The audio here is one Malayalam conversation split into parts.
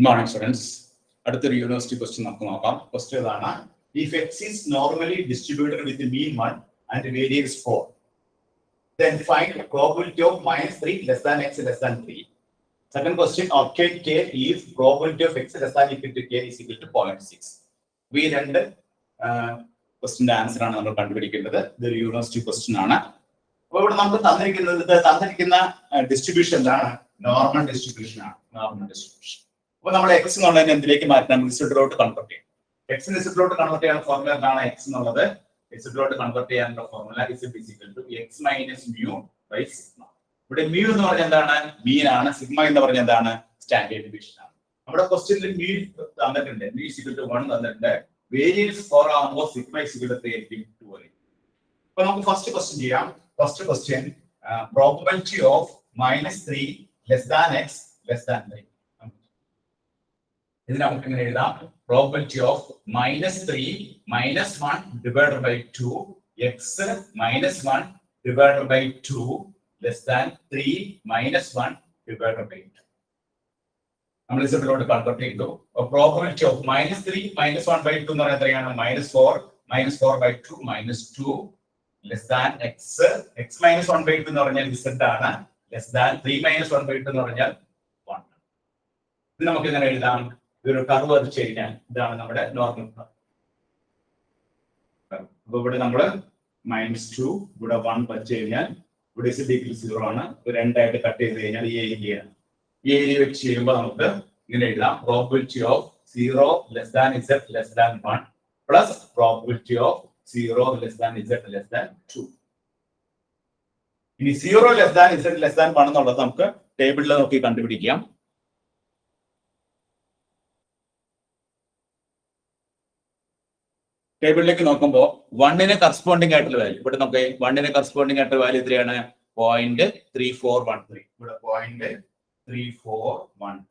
Good morning, students. അടുത്തൊരു യൂണിവേഴ്സിറ്റി ക്വസ്റ്റ്യൻ നമുക്ക് നോക്കാം. ക്വസ്റ്റ്യൻ ഇതാണ്: if x is normally distributed with the mean 1 and variance 4, then find probability of -3 less than x less than 3. Second question: obtain k if probability of x less than equal to k is equal to 0.6. ഈ രണ്ട് ക്വസ്റ്റ്യന്റെ ആൻസർ ആണ് നമ്മൾ കണ്ടുപിടിക്കേണ്ടത്. ഇതൊരു യൂണിവേഴ്സിറ്റി ക്വസ്റ്റ്യൻ ആണ്. അപ്പോൾ ഇവിടെ നമുക്ക് തന്നിരിക്കുന്ന ഡിസ്ട്രിബ്യൂഷൻ എന്താണ്? നോർമൽ ഡിസ്ട്രിബ്യൂഷൻ ആണ്. Normal distribution. അപ്പോൾ നമ്മൾ x എന്നുള്ളതിനെ എന്തിലേക്ക് മാറ്റണം? ഇസഡിലോട്ട് കൺവെർട്ട് ചെയ്യണം. x ഇസഡിലോട്ട് കൺവെർട്ട് ചെയ്യാനുള്ള ഫോർമുല എന്താണ്? x എന്നുള്ളത് ഇസഡിലോട്ട് കൺവെർട്ട് ചെയ്യാനുള്ള formula z is equal to x minus mu by sigma. ഇവിടെ mu എന്ന് പറഞ്ഞാൽ എന്താണ്? മീൻ ആണ്. സിഗ്മ എന്ന് പറഞ്ഞാൽ എന്താണ്? സ്റ്റാൻഡേർഡ് ഡീവിയേഷൻ ആണ്. നമ്മുടെ ക്വസ്റ്റ്യനിൽ mu തന്നിട്ടുണ്ട്. mu is equal to 1 തന്നിട്ടുണ്ട്. വേരിയൻസ് 4 ആകുമ്പോൾ സിഗ്മ is equal to 3 2 വരും. അപ്പോൾ നമുക്ക് ഫസ്റ്റ് ക്വസ്റ്റ്യൻ ചെയ്യാം. First question probability of -3 less than x less than 3. ഇതിനെ നമുക്ക് ഇങ്ങനെ എഴുതാം: probability of -3 -1 divided by 2 x -1 divided by 2 less than 3 -1 divided by 2. നമ്മൾ ഇതിലോട്ട് കൺവെർട്ട് ചെയ്തു. പ്രോബബിലിറ്റി ഓഫ് -3 -1 by 2 എന്ന് പറയുന്നത് എത്രയാണ്? -4 -4 by 2 -2 less than x -1 by 2 എന്ന് പറഞ്ഞാൽ z ആണ്. less than 3 -1 by 2 എന്ന് പറഞ്ഞാൽ 1. ഇത് നമുക്ക് ഇങ്ങനെ എഴുതാം. ഇതൊരു കർവ് വരച്ച് കഴിഞ്ഞാൽ ഇതാണ് നമ്മുടെ നോർമൽ കർവ്. അപ്പൊ ഇവിടെ നമ്മൾ -2 ഇവിടെ 1 വച്ച് കഴിഞ്ഞാൽ ഇവിടെ z equal 0 ആണ്. രണ്ടായിട്ട് കട്ട് ചെയ്ത് കഴിഞ്ഞാൽ ഈ ഏരിയ വെച്ച് ചെയ്യുമ്പോൾ നമുക്ക് ഇങ്ങനെ എഴുതാം: probability of 0 less than z less than 1 plus probability of 0 less than z less than 2. ഇനി 0 less than z less than 1 എന്നുള്ളത് നമുക്ക് ടേബിളിൽ നോക്കി കണ്ടുപിടിക്കാം. ടേബിളിലേക്ക് നോക്കുമ്പോൾ 1ന് കറസ്പോണ്ടിങ് ആയിട്ടുള്ള വാല്യൂ ഇവിടെ നമുക്ക് 1ന് കറസ്പോണ്ടിങ് ആയിട്ടുള്ള വാല്യൂ എത്രയാണ്? 0.3413. ഇവിടെ 0.3413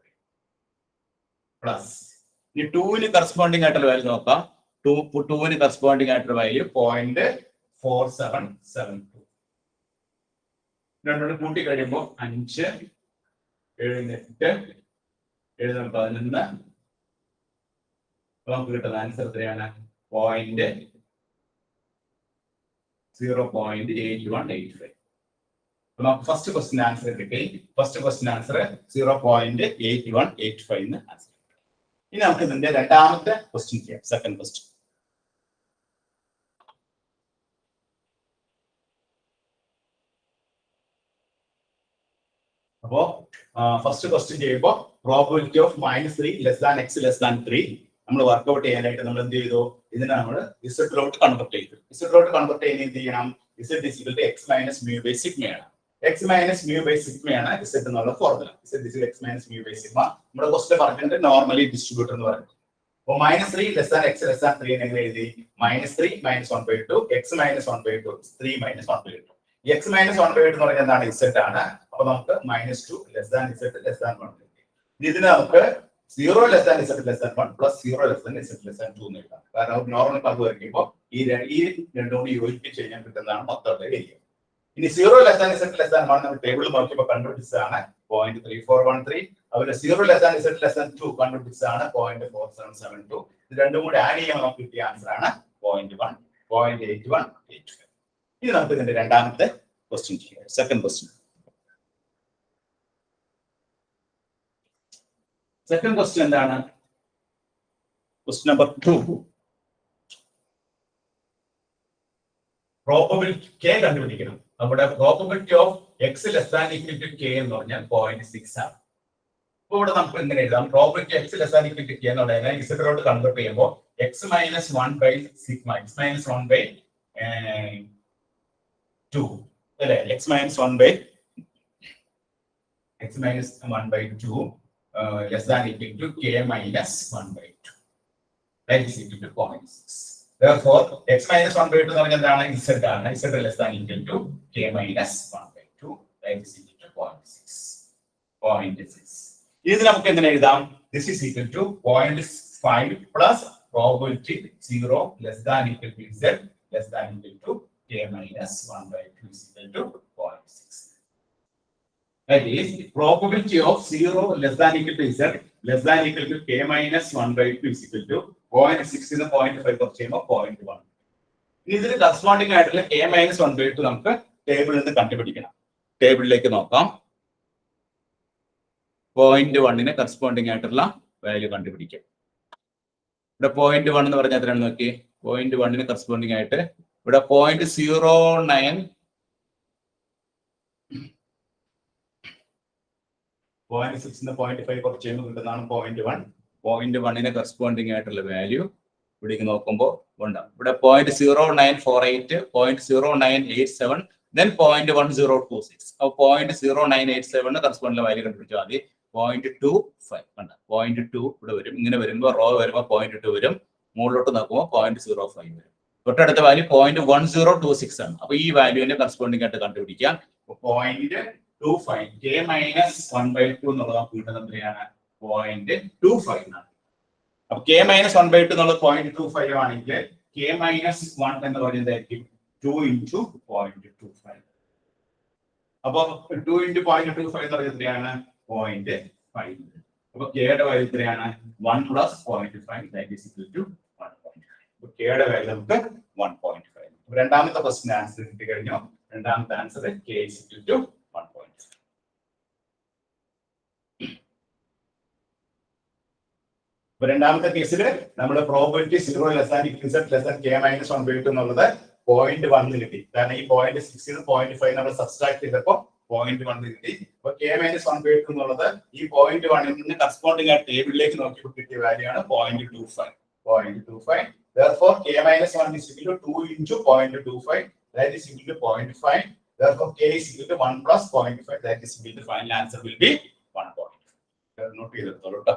പ്ലസ് ഇനി 2ന് കറസ്പോണ്ടിങ് ആയിട്ടുള്ള വാല്യൂ നോക്കാം. 2ന് കറസ്പോണ്ടിങ് ആയിട്ടുള്ള വാല്യൂ 0.4772. രണ്ടോട് കൂട്ടി കഴിയുമ്പോൾ 5 7 8 7 11 നമുക്ക് കിട്ടുന്ന ആൻസർ എത്രയാണ്? 0.8185. നമുക്ക് ഫസ്റ്റ് ക്വസ്റ്റ്യൻ ആൻസർ കിട്ടി. ഫസ്റ്റ് ക്വസ്റ്റ്യൻ ആൻസർ 0.8185 എന്ന് ആൻസർ. ഇനി നമുക്ക് ഇതിന്റെ രണ്ടാമത്തെ ക്വസ്റ്റ്യൻ ചെയ്യാം. Second question. അപ്പോ ഫസ്റ്റ് ക്വസ്റ്റ്യൻ ചെയ്യുമ്പോൾ probability of -3 less than x less than 3 നമ്മൾ വർക്ക്ഔട്ട് ചെയ്യാനായിട്ട് നമ്മൾ എന്ത് ചെയ്തു? ഇതിനെ നമ്മൾ ഇസഡിലോട്ട് കൺവെർട്ട് ചെയ്തു. ഇസഡിലോട്ട് കൺവെർട്ട് ചെയ്യുന്ന എന്ത് ചെയ്യണം? z is equal to x minus mu by sigma ആണ്. x minus mu by sigma ആണ് z എന്നുള്ള formula. z is equal to x minus mu by sigma. നമ്മുടെ ക്വസ്റ്റ്യൻ പറഞ്ഞിട്ട് നോർമലി ഡിസ്ട്രിബ്യൂട്ടർ എന്ന് പറയുന്നത്. അപ്പോൾ -3 less than x less than 3 എങ്ങനെ എഴുതി? -3 -1 by 2 x -1 by 2 3 -1 by 2. x -1 by 2 എന്ന് പറഞ്ഞാൽ എന്താണ്? z ആണ്. അപ്പോൾ നമുക്ക് -2 less than z less than 1. ഇതിനെ നമുക്ക് 0 less than z less than 1 plus 0 less than z less than 2 എന്ന് എഴുതാം. കാരണം നോർമൽ കർവ് വരയ്ക്കുമ്പോൾ ഈ രണ്ടും കൂടി യോജിപ്പിച്ച് കഴിഞ്ഞാൽ കിട്ടുന്നതാണ് മൊത്തം ഏരിയ. ഇനി 0 less than z less than 1 നമ്മൾ ടേബിളിൽ നോക്കിയപ്പോൾ കണ്ടുപിടിച്ചതാണ് 0.3413. അതുപോലെ 0 less than z less than 2 കണ്ടുപിടിച്ചതാണ് 0.4772. ഇത് രണ്ടും കൂടി ആഡ് ചെയ്യുമ്പോൾ നമുക്ക് കിട്ടിയ ആൻസർ ആണ് 0.8185. ഇനി നമുക്ക് ഇതിന്റെ രണ്ടാമത്തെ ക്വസ്റ്റ്യൻ ചെയ്യാം. Second question. സെക്കൻഡ് ക്വസ്റ്റ്യൻ എന്താണ്? Question number 2. പ്രോബബിലിറ്റി k കണ്ടുപിടിക്കണം. നമ്മുടെ probability of x less than equal to k എന്ന് പറഞ്ഞാൽ 0.6 ആണ്. അപ്പോൾ ഇവിടെ നമുക്ക് എങ്ങനെ എഴുതാം? Probability x less than equal to k എന്നുള്ളതിനെ ഇസഡിലോട്ട് കൺവെർട്ട് ചെയ്യുമ്പോൾ x - 1 by sigma x - 1 by 2 അല്ലേ? x - 1 by 2 less than equal to k minus 1 by 2. That is equal to 0.6. Therefore, x minus 1 by 2 എന്ന് പറഞ്ഞാൽ എന്താണ്? z ആണ്. z less than equal to k minus 1 by 2. That is equal to 0.6. ഇത് നമുക്ക് എങ്ങനെ എഴുതാം? This is equal to 0.5 plus probability 0 less than equal to z less than equal to k minus 1 by 2 is equal to 0.6. That is, probability of 0 less than equal to z less than equal to k minus 1 by 2 is equal to 0.6 in the 0.5 കുറച്ച് കഴിയുമ്പോൾ 0.1. ഇതിന് കറസ്പോണ്ടിങ് ആയിട്ടുള്ള k minus 1 by 2 നമുക്ക് ടേബിളിൽ നിന്ന് കണ്ടുപിടിക്കണം. ടേബിളിലേക്ക് നോക്കാം. 0.1 കറസ്പോണ്ടിങ് ആയിട്ടുള്ള വാല്യൂ കണ്ടുപിടിക്കാം. ഇവിടെ 0.1 എന്ന് പറഞ്ഞാൽ എത്രയാണ് നോക്കി. 0.1 കറസ്പോണ്ടിങ് ആയിട്ട് ഇവിടെ 0.09 0.6 0.5 കുറച്ച് ചെയ്യുമ്പോൾ കിട്ടുന്നതാണ് 0.1. 0.1 കറസ്പോണ്ടിങ് ആയിട്ടുള്ള വാല്യൂ ഇവിടേക്ക് നോക്കുമ്പോൾ ഉണ്ടാവും. ഇവിടെ 0.0948, 0.0987, then 0.1026. അപ്പോൾ 0.0987 കറസ്പോണ്ടിങ് വാല്യൂ കണ്ടുപിടിച്ചാൽ മതി. 0.25 കണ്ട 0.2 ഇവിടെ വരും. ഇങ്ങനെ വരുമ്പോൾ റോ വരുമ്പോൾ 0.2 വരും. മുകളിലോട്ട് നോക്കുമ്പോൾ 0.05 വരും. തൊട്ടടുത്ത വാല്യൂ 0.1026 ആണ്. അപ്പൊ ഈ വാല്യൂവിന്റെ കറസ്പോണ്ടിങ് ആയിട്ട് കണ്ടുപിടിക്കാം. 0.25 k minus 1 by 2 എന്നുള്ളത് കിട്ടുന്നത് എത്രയാണ്? 0.25 ആണ്. അപ്പൊ k minus 1 by 2 എന്നുള്ളത് 0.25 ആണെങ്കിൽ k minus 1 എന്ന് പറയുന്നതായിരിക്കും 2 into 0.25. അപ്പൊ 2 into 0.25 എന്ന് പറയുന്നത് എത്രയാണ്? 0.5. അപ്പൊ k യുടെ വാല്യൂ എത്രയാണ്? 1 plus 0.5 that is equal to 1.5. അപ്പൊ k യുടെ വാല്യൂ നമുക്ക് 1.5. രണ്ടാമത്തെ ക്വസ്റ്റ്യൻ ആൻസർ കിട്ടി കഴിഞ്ഞു. രണ്ടാമത്തെ answer k is equal to 1.5. രണ്ടാമത്തെ കേസിൽ നമ്മുടെ probability 0 less than equal to less than k minus 1 by 2 എന്നുള്ളത് 0.1 കിട്ടി. കാരണം ഈ 0.6 0.5 നമ്മൾ സബ്സ്ട്രാക്ട് ചെയ്തപ്പോൾ 0.1 കിട്ടി. അപ്പൊ k minus 1 by 2 എന്നുള്ളത് ഈ 0.1 നിന്ന് കറസ്പോണ്ടിങ് ആ ടേബിളിലേക്ക് നോക്കിയപ്പോൾ കിട്ടിയ വാല്യൂ ആണ് 0.25. 0.25. Therefore k minus 1 is equal to 2 into 0.25 that is equal to 0.5. Therefore k is equal to 1 plus 0.5 that is equal to final answer will be 1.5. Note ചെയ്തെടുത്തോളൂ കേട്ടോ.